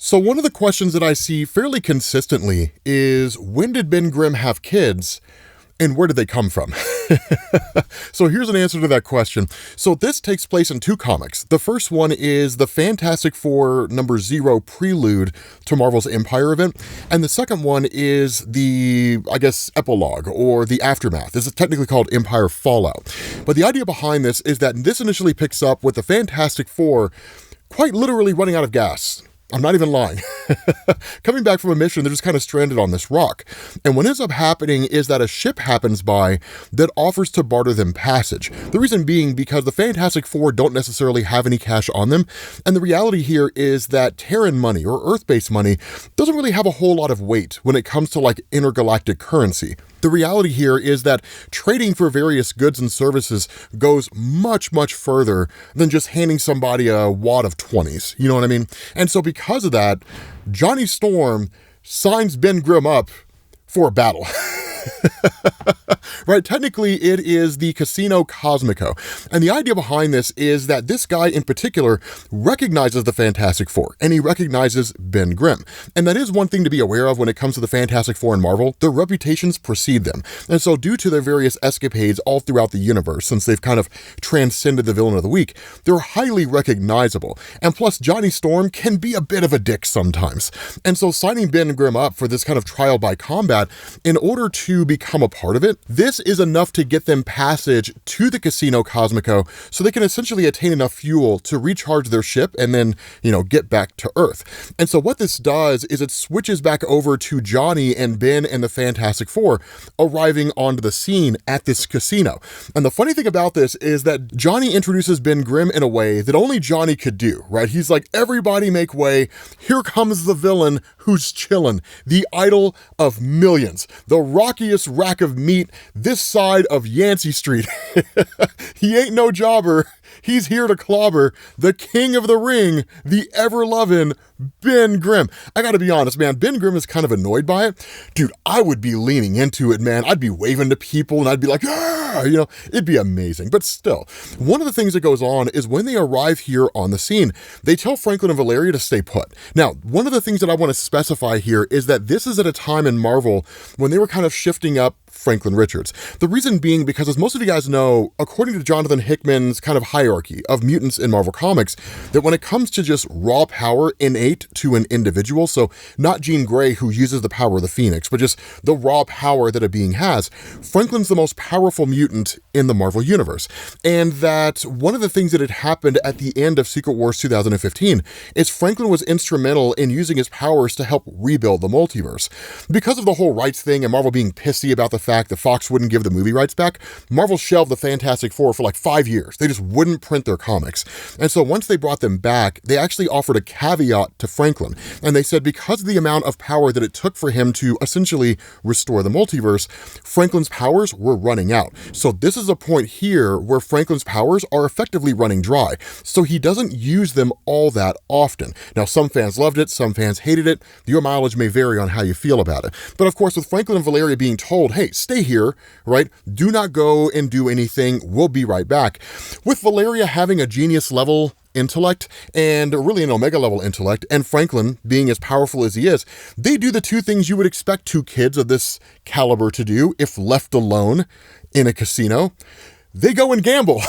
So one of the questions that I see fairly consistently is, when did Ben Grimm have kids and where did they come from? So here's an answer to that question. So this takes place in two comics. The first one is the Fantastic Four #0 prelude to Marvel's Empyre event. And the second one is the, I guess, epilogue or the aftermath. This is technically called Empyre Fallout. But the idea behind this is that this initially picks up with the Fantastic Four quite literally running out of gas. I'm not even lying. Coming back from a mission, they're just kind of stranded on this rock. And what ends up happening is that a ship happens by that offers to barter them passage. The reason being because the Fantastic Four don't necessarily have any cash on them. And the reality here is that Terran money or Earth-based money doesn't really have a whole lot of weight when it comes to like intergalactic currency. The reality here is that trading for various goods and services goes much, much further than just handing somebody a wad of 20s. You know what I mean? And so because of that, Johnny Storm signs Ben Grimm up for a battle. Right, technically it is the Casino Cosmico. And the idea behind this is that this guy in particular recognizes the Fantastic Four, and he recognizes Ben Grimm. And that is one thing to be aware of when it comes to the Fantastic Four and Marvel. Their reputations precede them. And so due to their various escapades all throughout the universe, since they've kind of transcended the villain of the week, they're highly recognizable. And plus, Johnny Storm can be a bit of a dick sometimes. And so signing Ben Grimm up for this kind of trial by combat, in order to become a part of it, this is enough to get them passage to the Casino Cosmico so they can essentially attain enough fuel to recharge their ship and then, get back to Earth. And so what this does is it switches back over to Johnny and Ben and the Fantastic Four arriving onto the scene at this casino. And the funny thing about this is that Johnny introduces Ben Grimm in a way that only Johnny could do, right? He's like, everybody make way. Here comes the villain who's chillin', the idol of millions, the rockiest rack of meat this side of Yancey Street. He ain't no jobber. He's here to clobber the king of the ring, the ever-loving Ben Grimm. I gotta be honest, man, Ben Grimm is kind of annoyed by it. Dude, I would be leaning into it, man. I'd be waving to people and I'd be like, ah, it'd be amazing. But still, one of the things that goes on is when they arrive here on the scene, they tell Franklin and Valeria to stay put. Now, one of the things that I want to specify here is that this is at a time in Marvel when they were kind of shifting up Franklin Richards. The reason being because, as most of you guys know, according to Jonathan Hickman's kind of hierarchy of mutants in Marvel Comics, that when it comes to just raw power innate to an individual, so not Jean Grey who uses the power of the Phoenix, but just the raw power that a being has, Franklin's the most powerful mutant in the Marvel Universe. And that one of the things that had happened at the end of Secret Wars 2015 is Franklin was instrumental in using his powers to help rebuild the multiverse. Because of the whole rights thing and Marvel being pissy about the fact that Fox wouldn't give the movie rights back, Marvel shelved the Fantastic Four for like 5 years. They just wouldn't print their comics. And so once they brought them back, they actually offered a caveat to Franklin. And they said because of the amount of power that it took for him to essentially restore the multiverse, Franklin's powers were running out. So this is a point here where Franklin's powers are effectively running dry. So he doesn't use them all that often. Now, some fans loved it, some fans hated it. Your mileage may vary on how you feel about it. But of course, with Franklin and Valeria being told, hey, stay here, right? Do not go and do anything. We'll be right back. With Valeria having a genius level intellect and really an omega level intellect, and Franklin being as powerful as he is, they do the two things you would expect two kids of this caliber to do if left alone in a casino. They go and gamble.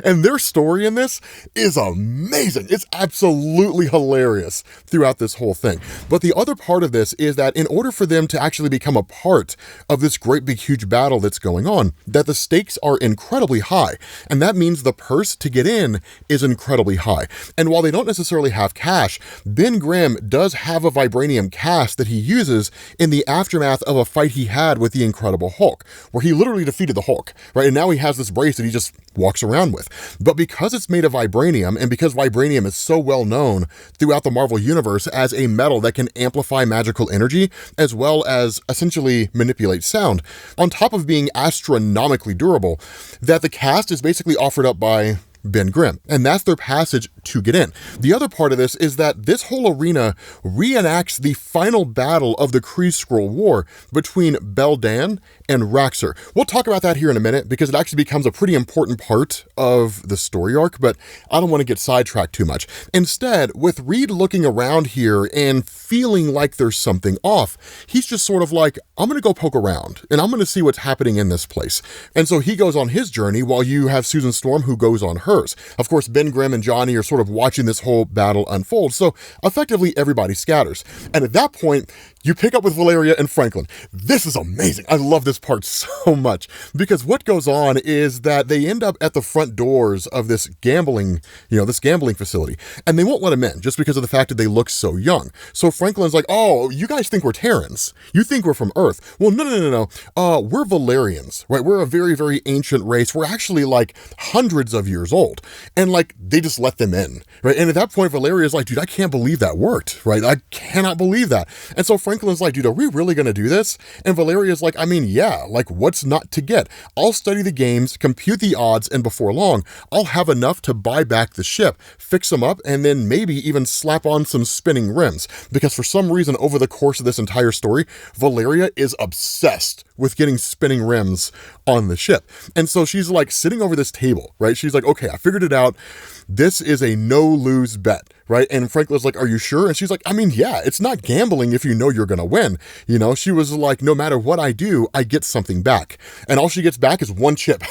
And their story in this is amazing. It's absolutely hilarious throughout this whole thing. But the other part of this is that in order for them to actually become a part of this great big huge battle that's going on, that the stakes are incredibly high. And that means the purse to get in is incredibly high. And while they don't necessarily have cash, Ben Grimm does have a vibranium cast that he uses in the aftermath of a fight he had with the Incredible Hulk, where he literally defeated the Hulk, right? And now he has this brace that he just walks around with. But because it's made of vibranium, and because vibranium is so well known throughout the Marvel Universe as a metal that can amplify magical energy, as well as essentially manipulate sound, on top of being astronomically durable, that the cast is basically offered up by Ben Grimm, and that's their passage to get in. The other part of this is that this whole arena reenacts the final battle of the Kree Skrull War between Beldan and Raxor. We'll talk about that here in a minute because it actually becomes a pretty important part of the story arc, but I don't want to get sidetracked too much. Instead, with Reed looking around here and feeling like there's something off, he's just sort of like, I'm going to go poke around and I'm going to see what's happening in this place. And so he goes on his journey while you have Susan Storm who goes on hers. Of course, Ben Grimm and Johnny are sort of watching this whole battle unfold, so effectively everybody scatters. And at that point, you pick up with Valeria and Franklin. This is amazing. I love this part so much because what goes on is that they end up at the front doors of this gambling facility, and they won't let them in just because of the fact that they look so young. So Franklin's like, oh, you guys think we're Terrans. You think we're from Earth. Well, no. We're Valerians, right? We're a very, very ancient race. We're actually like hundreds of years old. And like, they just let them in, right? And at that point, Valeria's like, dude, I can't believe that worked, right? I cannot believe that. And so Franklin's like, dude, are we really going to do this? And Valeria's like, I mean, yeah, like what's not to get? I'll study the games, compute the odds, and before long, I'll have enough to buy back the ship, fix them up, and then maybe even slap on some spinning rims. Because for some reason, over the course of this entire story, Valeria is obsessed with getting spinning rims on the ship. And so she's like sitting over this table, right? She's like, okay, I figured it out. This is a no-lose bet, right? And Franklin's like, are you sure? And she's like, I mean, yeah, it's not gambling if you know you're going to win. You know, she was like, no matter what I do, I get something back. And all she gets back is one chip.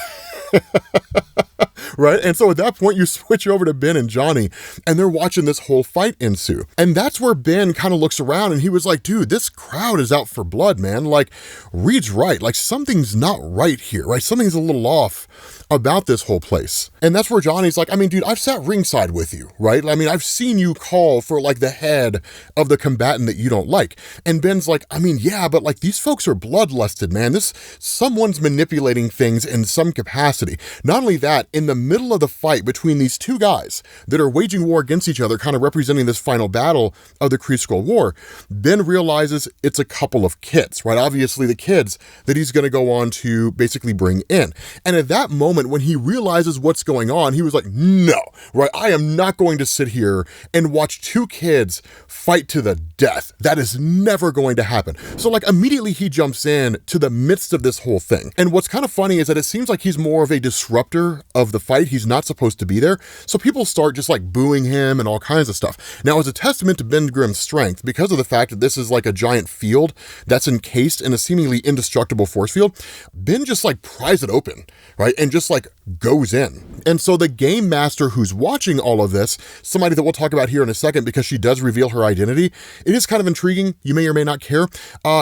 Right? And so at that point, you switch over to Ben and Johnny, and they're watching this whole fight ensue. And that's where Ben kind of looks around, and he was like, dude, this crowd is out for blood, man. Like, Reed's right. Like, something's not right here, right? Something's a little off about this whole place. And that's where Johnny's like, I mean, dude, I've sat ringside with you, right? I mean, I've seen you call for like the head of the combatant that you don't like. And Ben's like, I mean, yeah, but like these folks are bloodlusted, man. Someone's manipulating things in some capacity. Not only that, in the middle of the fight between these two guys that are waging war against each other, kind of representing this final battle of the Kree Skrull War, Ben realizes it's a couple of kids, right? Obviously the kids that he's going to go on to basically bring in. And at that moment, when he realizes what's going on, he was like, no, right? I am not going to sit here and watch two kids fight to the death. That is never going to happen. So like immediately he jumps in to the midst of this whole thing. And what's kind of funny is that it seems like he's more of a disruptor of the fight. He's not supposed to be there. So people start just like booing him and all kinds of stuff. Now, as a testament to Ben Grimm's strength, because of the fact that this is like a giant field that's encased in a seemingly indestructible force field, Ben just like pries it open, right? And just like goes in. And so the game master who's watching all of this, somebody that we'll talk about here in a second because she does reveal her identity, it is kind of intriguing. You may or may not care.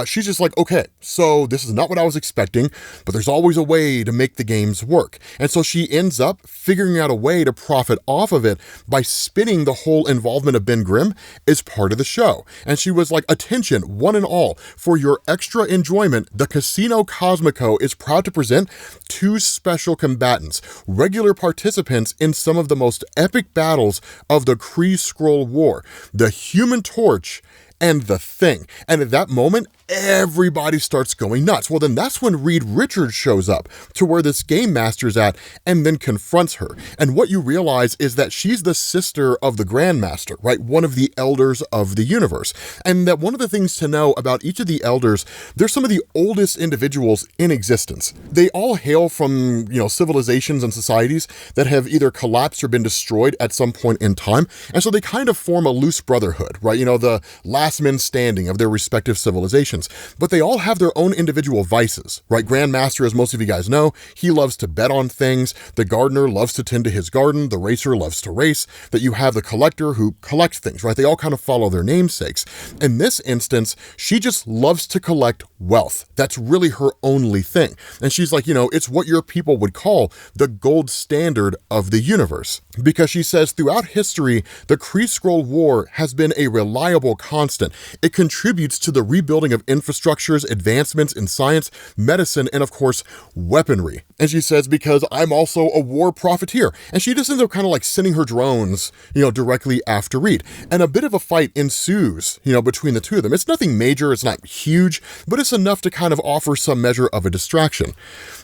She's just like, okay, so this is not what I was expecting, but there's always a way to make the games work. And so she ends up figuring out a way to profit off of it by spinning the whole involvement of Ben Grimm as part of the show. And she was like, attention, one and all, for your extra enjoyment, the Casino Cosmico is proud to present two special combatants, regular participants in some of the most epic battles of the Kree Skrull War, the Human Torch and the Thing. And at that moment, everybody starts going nuts. Well, then that's when Reed Richards shows up to where this game master's at and then confronts her. And what you realize is that she's the sister of the Grandmaster, right? One of the elders of the universe. And that one of the things to know about each of the elders, they're some of the oldest individuals in existence. They all hail from, civilizations and societies that have either collapsed or been destroyed at some point in time. And so they kind of form a loose brotherhood, right? The last men standing of their respective civilizations. But they all have their own individual vices, right? Grandmaster, as most of you guys know, he loves to bet on things. The gardener loves to tend to his garden. The racer loves to race. That you have the collector who collects things, right? They all kind of follow their namesakes. In this instance, she just loves to collect wealth. That's really her only thing. And she's like, it's what your people would call the gold standard of the universe. Because she says throughout history, the Kree Skrull War has been a reliable constant. It contributes to the rebuilding of infrastructures, advancements in science, medicine, and of course, weaponry. And she says, because I'm also a war profiteer. And she just ends up kind of like sending her drones, directly after Reed. And a bit of a fight ensues, between the two of them. It's nothing major, it's not huge, but it's enough to kind of offer some measure of a distraction.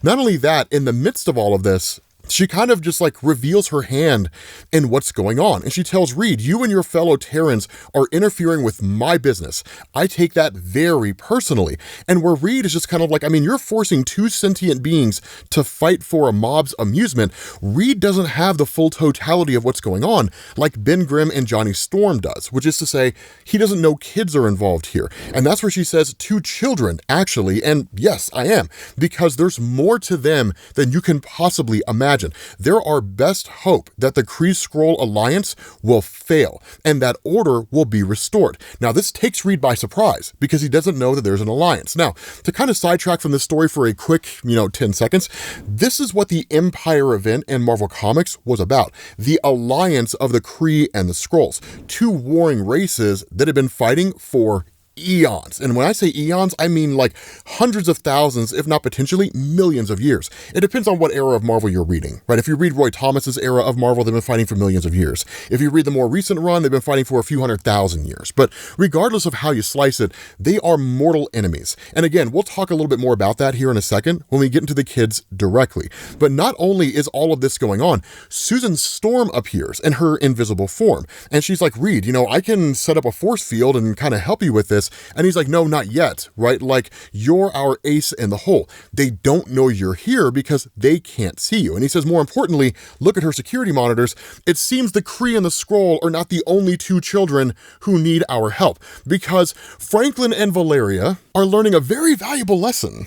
Not only that, in the midst of all of this, she kind of just like reveals her hand in what's going on. And she tells Reed, you and your fellow Terrans are interfering with my business. I take that very personally. And where Reed is just kind of like, I mean, you're forcing two sentient beings to fight for a mob's amusement. Reed doesn't have the full totality of what's going on like Ben Grimm and Johnny Storm does, which is to say he doesn't know kids are involved here. And that's where she says two children, actually. And yes, I am, because there's more to them than you can possibly imagine. There are best hope that the Kree-Skrull alliance will fail and that order will be restored. Now, this takes Reed by surprise because he doesn't know that there's an alliance. Now, to kind of sidetrack from this story for a quick, 10 seconds, this is what the Empyre event in Marvel Comics was about. The alliance of the Kree and the Skrulls, two warring races that had been fighting for eons. And when I say eons, I mean like hundreds of thousands, if not potentially millions of years. It depends on what era of Marvel you're reading, right? If you read Roy Thomas's era of Marvel, they've been fighting for millions of years. If you read the more recent run, they've been fighting for a few 100,000 years. But regardless of how you slice it, they are mortal enemies. And again, we'll talk a little bit more about that here in a second when we get into the kids directly. But not only is all of this going on, Susan Storm appears in her invisible form. And she's like, Reed, I can set up a force field and kind of help you with this. And he's like, no, not yet, right? Like, you're our ace in the hole. They don't know you're here because they can't see you. And he says, more importantly, look at her security monitors. It seems the Kree and the Skrull are not the only two children who need our help, because Franklin and Valeria are learning a very valuable lesson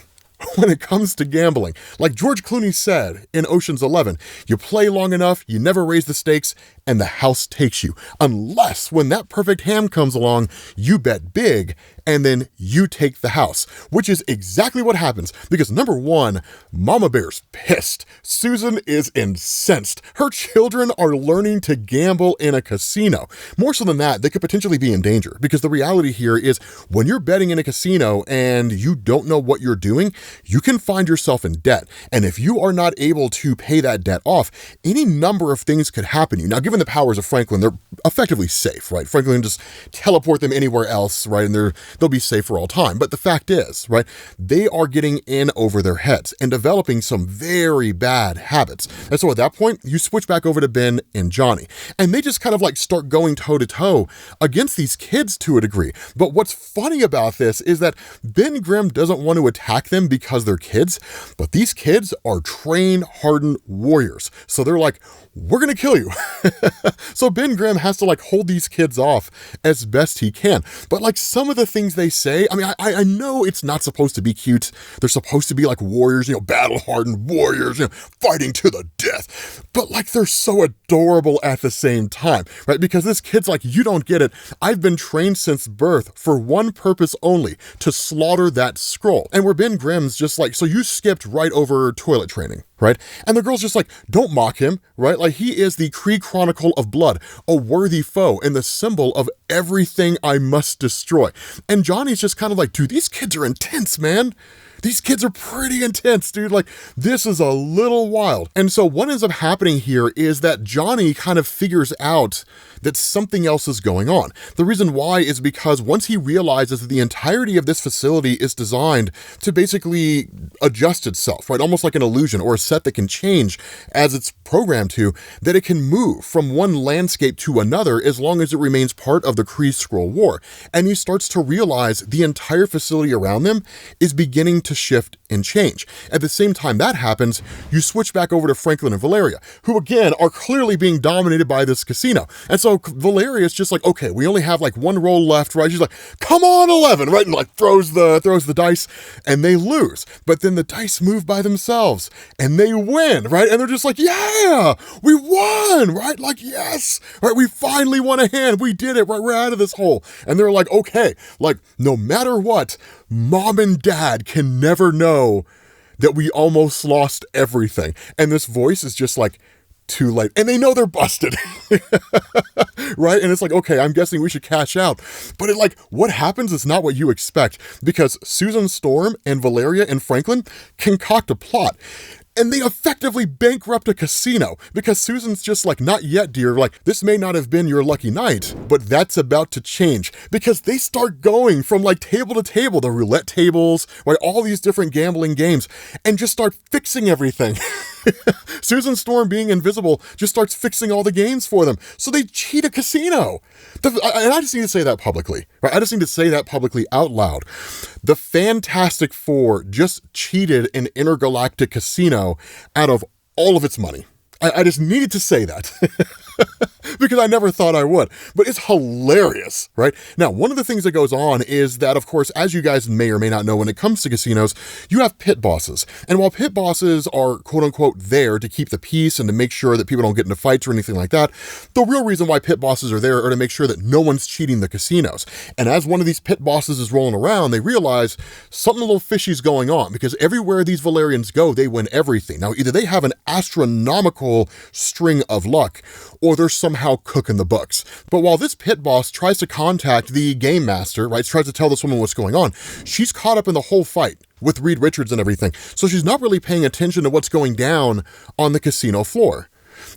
when it comes to gambling. Like George Clooney said in Ocean's 11, you play long enough, you never raise the stakes, and the house takes you. Unless when that perfect hand comes along, you bet big, and then you take the house, which is exactly what happens. Because number one, Mama Bear's pissed. Susan is incensed. Her children are learning to gamble in a casino. More so than that, they could potentially be in danger, because the reality here is when you're betting in a casino and you don't know what you're doing, you can find yourself in debt. And if you are not able to pay that debt off, any number of things could happen to you. Now, given the powers of Franklin, they're effectively safe, right? Franklin can just teleport them anywhere else, right? And they'll be safe for all time. But the fact is, right, they are getting in over their heads and developing some very bad habits. And so at that point, you switch back over to Ben and Johnny, and they just kind of like start going toe to toe against these kids to a degree. But what's funny about this is that Ben Grimm doesn't want to attack them because they're kids, but these kids are trained, hardened warriors. So they're like, we're going to kill you. So Ben Grimm has to like hold these kids off as best he can. But like some of the things they say, I mean, I know it's not supposed to be cute. They're supposed to be like warriors, battle hardened warriors, fighting to the death. But like they're so adorable at the same time, right? Because this kid's like, you don't get it. I've been trained since birth for one purpose only, to slaughter that Skrull. And where Ben Grimm's just like, so you skipped right over toilet training, right? And the girl's just like, don't mock him, right? Like he is the Kree Chronicle of Blood, a worthy foe and the symbol of everything I must destroy. And Johnny's just kind of like, dude, these kids are intense, man. These kids are pretty intense, dude. Like, this is a little wild. And so what ends up happening here is that Johnny kind of figures out that something else is going on. The reason why is because once he realizes that the entirety of this facility is designed to basically adjust itself, right? Almost like an illusion or a set that can change as it's programmed to, that it can move from one landscape to another as long as it remains part of the Kree-Skrull War. And he starts to realize the entire facility around them is beginning to shift and change. At the same time that happens, you switch back over to Franklin and Valeria, who again are clearly being dominated by this casino. And so Valeria's just like, okay, we only have like one roll left, right? She's like, come on, 11, right? And like throws the dice, and they lose. But then the dice move by themselves and they win, right? And they're just like, yeah, we won, right? Like, yes, right? We finally won a hand. We did it, right? We're out of this hole. And they're like, okay, like no matter what, Mom and Dad can never know that we almost lost everything. And this voice is just like, too late. And they know they're busted. Right? And it's like, okay, I'm guessing we should cash out. But it like, what happens is not what you expect, because Susan Storm and Valeria and Franklin concoct a plot. And they effectively bankrupt a casino, because Susan's just like, not yet, dear. Like, this may not have been your lucky night, but that's about to change, because they start going from like table to table, the roulette tables, right? All these different gambling games, and just start fixing everything. Susan Storm, being invisible, just starts fixing all the games for them. So they cheat a casino. And I just need to say that publicly, right? I just need to say that publicly out loud. The Fantastic Four just cheated an intergalactic casino out of all of its money. I just needed to say that. Because I never thought I would, but it's hilarious, right? Now, one of the things that goes on is that, of course, as you guys may or may not know, when it comes to casinos, you have pit bosses. And while pit bosses are quote unquote there to keep the peace and to make sure that people don't get into fights or anything like that, the real reason why pit bosses are there are to make sure that no one's cheating the casinos. And as one of these pit bosses is rolling around, they realize something a little fishy is going on, because everywhere these Valerians go, they win everything. Now, either they have an astronomical string of luck, or they're somehow cooking the books. But while this pit boss tries to contact the game master, right, tries to tell this woman what's going on, she's caught up in the whole fight with Reed Richards and everything. So she's not really paying attention to what's going down on the casino floor.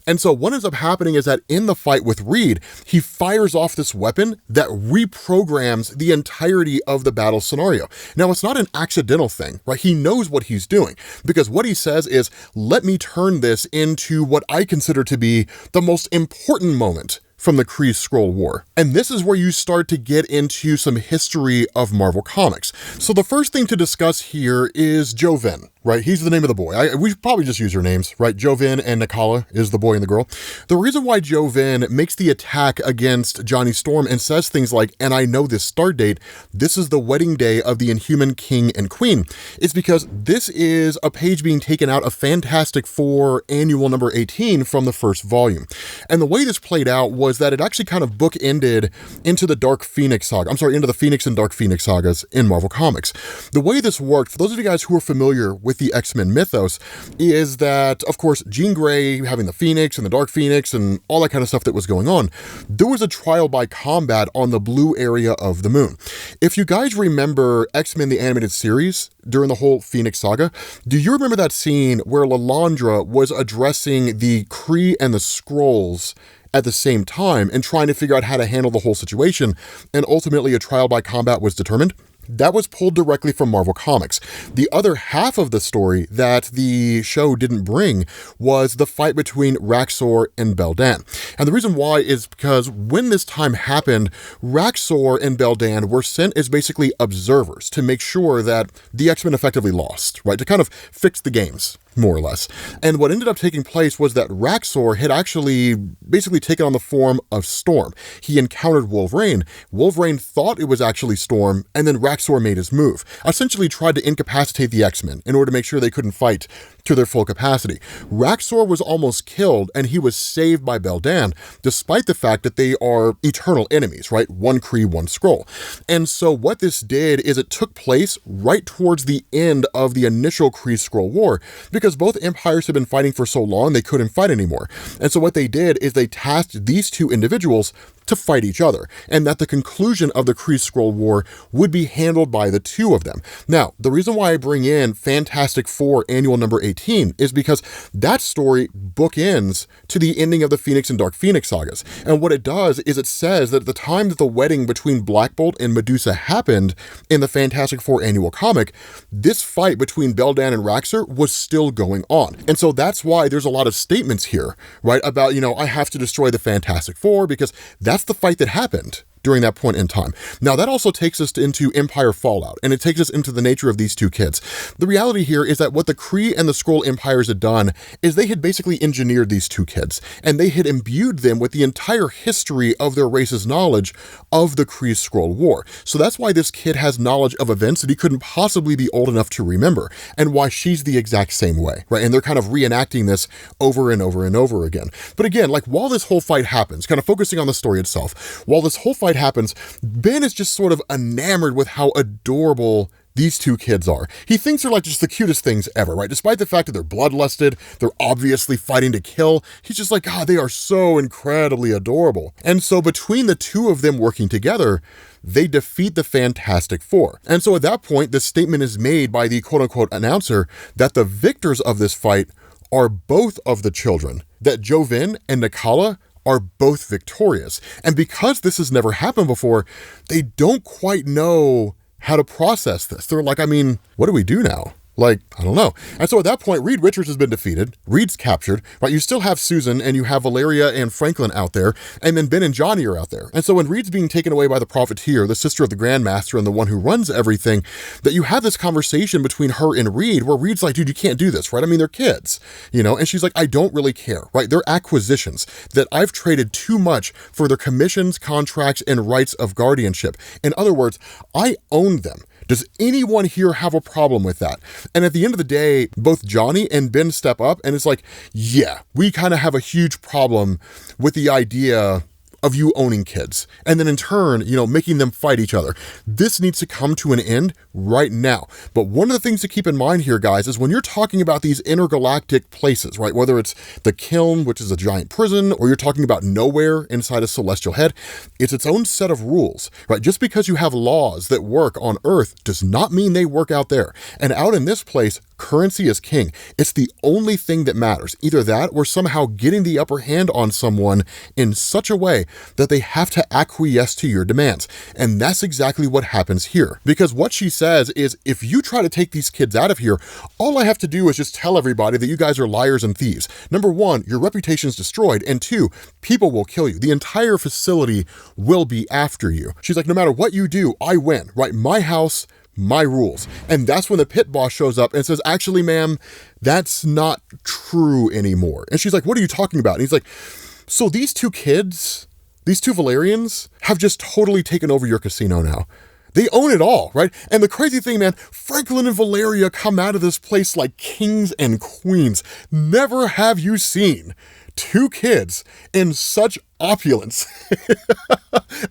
And so what ends up happening is that in the fight with Reed, he fires off this weapon that reprograms the entirety of the battle scenario. Now, it's not an accidental thing, right? He knows what he's doing, because what he says is, let me turn this into what I consider to be the most important moment from the Kree Skrull War. And this is where you start to get into some history of Marvel Comics. So the first thing to discuss here is Joven, right? He's the name of the boy. We should probably just use your names, right? Joven and Nakala is the boy and the girl. The reason why Joven makes the attack against Johnny Storm and says things like, and I know this start date, this is the wedding day of the Inhuman King and Queen, is because this is a page being taken out of Fantastic Four Annual number 18 from the first volume. And the way this played out was that it actually kind of bookended into the Dark Phoenix saga. Into the Phoenix and Dark Phoenix sagas in Marvel Comics. The way this worked, for those of you guys who are familiar with the X-Men mythos, is that, of course, Jean Grey having the Phoenix and the Dark Phoenix and all that kind of stuff that was going on, there was a trial by combat on the blue area of the moon. If you guys remember X-Men the Animated Series during the whole Phoenix saga, do you remember that scene where Lilandra was addressing the Kree and the Skrulls at the same time and trying to figure out how to handle the whole situation, and ultimately a trial by combat was determined? That was pulled directly from Marvel Comics. The other half of the story that the show didn't bring was the fight between Raxor and Beldan. And the reason why is because when this time happened, Raxor and Beldan were sent as basically observers to make sure that the X-Men effectively lost, right? To kind of fix the games, more or less. And what ended up taking place was that Raxor had actually basically taken on the form of Storm. He encountered Wolverine. Wolverine thought it was actually Storm, and then Raxor made his move. Essentially tried to incapacitate the X-Men in order to make sure they couldn't fight to their full capacity. Raxor was almost killed, and he was saved by Beldan, despite the fact that they are eternal enemies, right? One Kree, one Skrull. And so what this did is it took place right towards the end of the initial Kree-Skrull War, because both empires had been fighting for so long they couldn't fight anymore. And so what they did is they tasked these two individuals to fight each other, and that the conclusion of the Kree-Skrull War would be handled by the two of them. Now, the reason why I bring in Fantastic Four Annual number 18 is because that story bookends to the ending of the Phoenix and Dark Phoenix sagas. And what it does is it says that at the time that the wedding between Black Bolt and Medusa happened in the Fantastic Four Annual comic, this fight between Beldan and Raxor was still going on. And so that's why there's a lot of statements here, right, about, I have to destroy the Fantastic Four, because that's the fight that happened during that point in time. Now, that also takes us into Empyre Fallout, and it takes us into the nature of these two kids. The reality here is that what the Kree and the Skrull empires had done is they had basically engineered these two kids, and they had imbued them with the entire history of their race's knowledge of the Kree-Skrull War. So that's why this kid has knowledge of events that he couldn't possibly be old enough to remember, and why she's the exact same way, right? And they're kind of reenacting this over and over and over again. But again, while this whole fight happens, kind of focusing on the story itself, while this whole fight happens, Ben is just sort of enamored with how adorable these two kids are. He thinks they're just the cutest things ever, right? Despite the fact that they're bloodlusted, they're obviously fighting to kill. He's just like, God, they are so incredibly adorable. And so between the two of them working together, they defeat the Fantastic Four. And so at that point, the statement is made by the quote-unquote announcer that the victors of this fight are both of the children, that Joven and Nakala are both victorious. And because this has never happened before, they don't quite know how to process this. They're like, what do we do now? Like, I don't know. And so at that point, Reed Richards has been defeated. Reed's captured, right? You still have Susan and you have Valeria and Franklin out there, and then Ben and Johnny are out there. And so when Reed's being taken away by the Profiteer, the sister of the Grandmaster and the one who runs everything, that you have this conversation between her and Reed where Reed's like, dude, you can't do this, right? I mean, they're kids, you know? And she's like, I don't really care, right? They're acquisitions that I've traded too much for their commissions, contracts, and rights of guardianship. In other words, I own them. Does anyone here have a problem with that? And at the end of the day, both Johnny and Ben step up and it's like, yeah, we kind of have a huge problem with the idea of you owning kids. And then in turn, you know, making them fight each other. This needs to come to an end right now. But one of the things to keep in mind here, guys, is when you're talking about these intergalactic places, right? Whether it's the Kiln, which is a giant prison, or you're talking about nowhere inside a celestial head, it's its own set of rules, right? Just because you have laws that work on Earth does not mean they work out there. And out in this place, currency is king. It's the only thing that matters. Either that or somehow getting the upper hand on someone in such a way that they have to acquiesce to your demands. And that's exactly what happens here. Because what she says is, if you try to take these kids out of here, all I have to do is just tell everybody that you guys are liars and thieves. Number one, your reputation's destroyed. And two, people will kill you. The entire facility will be after you. She's like, no matter what you do, I win, right? My house, my rules. And that's when the pit boss shows up and says, actually, ma'am, that's not true anymore. And she's like, what are you talking about? And he's like, so these two kids, these two Valerians have just totally taken over your casino now. They own it all, right? And the crazy thing, man, Franklin and Valeria come out of this place like kings and queens. Never have you seen two kids in such opulence.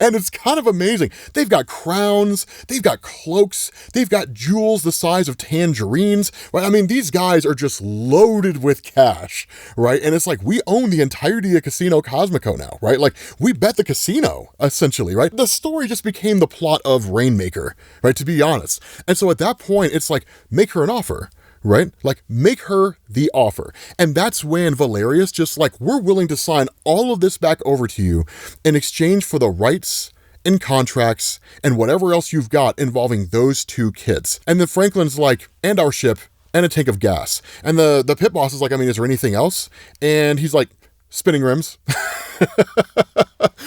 And it's kind of amazing. They've got crowns, they've got cloaks, they've got jewels the size of tangerines, right? I mean, these guys are just loaded with cash, right? And it's like, we own the entirety of Casino Cosmico now, right? Like, we bet the casino, essentially, right? The story just became the plot of Rainmaker, right? To be honest. And so at that point, it's like, make her an offer. Right? Like, make her the offer. And that's when Valeria's just like, we're willing to sign all of this back over to you in exchange for the rights and contracts and whatever else you've got involving those two kids. And then Franklin's like, and our ship and a tank of gas. And the pit boss is like, I mean, is there anything else? And he's like, spinning rims.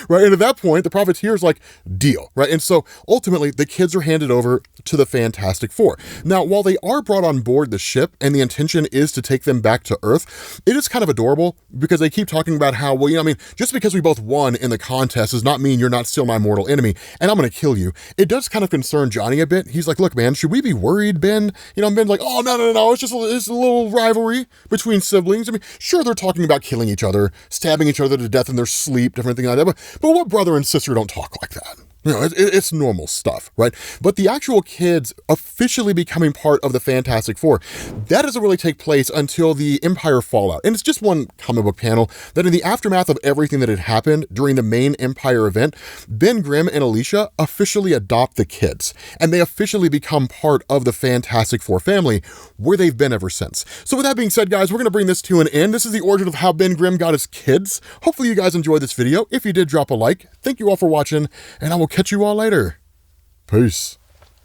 Right? And at that point, the Profiteer is like, deal, right? And so ultimately, the kids are handed over to the Fantastic Four. Now, while they are brought on board the ship and the intention is to take them back to Earth, it is kind of adorable because they keep talking about how, well, you know, I mean, just because we both won in the contest does not mean you're not still my mortal enemy and I'm going to kill you. It does kind of concern Johnny a bit. He's like, look, man, should we be worried, Ben? You know, Ben's like, oh, no, it's just a little rivalry between siblings. I mean, sure, they're talking about killing each other, stabbing each other to death in their sleep, different things like that. But what brother and sister don't talk like that? You know, it's normal stuff, right? But the actual kids officially becoming part of the Fantastic Four, that doesn't really take place until the Empyre fallout. And it's just one comic book panel that in the aftermath of everything that had happened during the main Empyre event, Ben Grimm and Alicia officially adopt the kids. And they officially become part of the Fantastic Four family, where they've been ever since. So with that being said, guys, we're going to bring this to an end. This is the origin of how Ben Grimm got his kids. Hopefully you guys enjoyed this video. If you did, drop a like. Thank you all for watching, and I will catch you all later. Peace.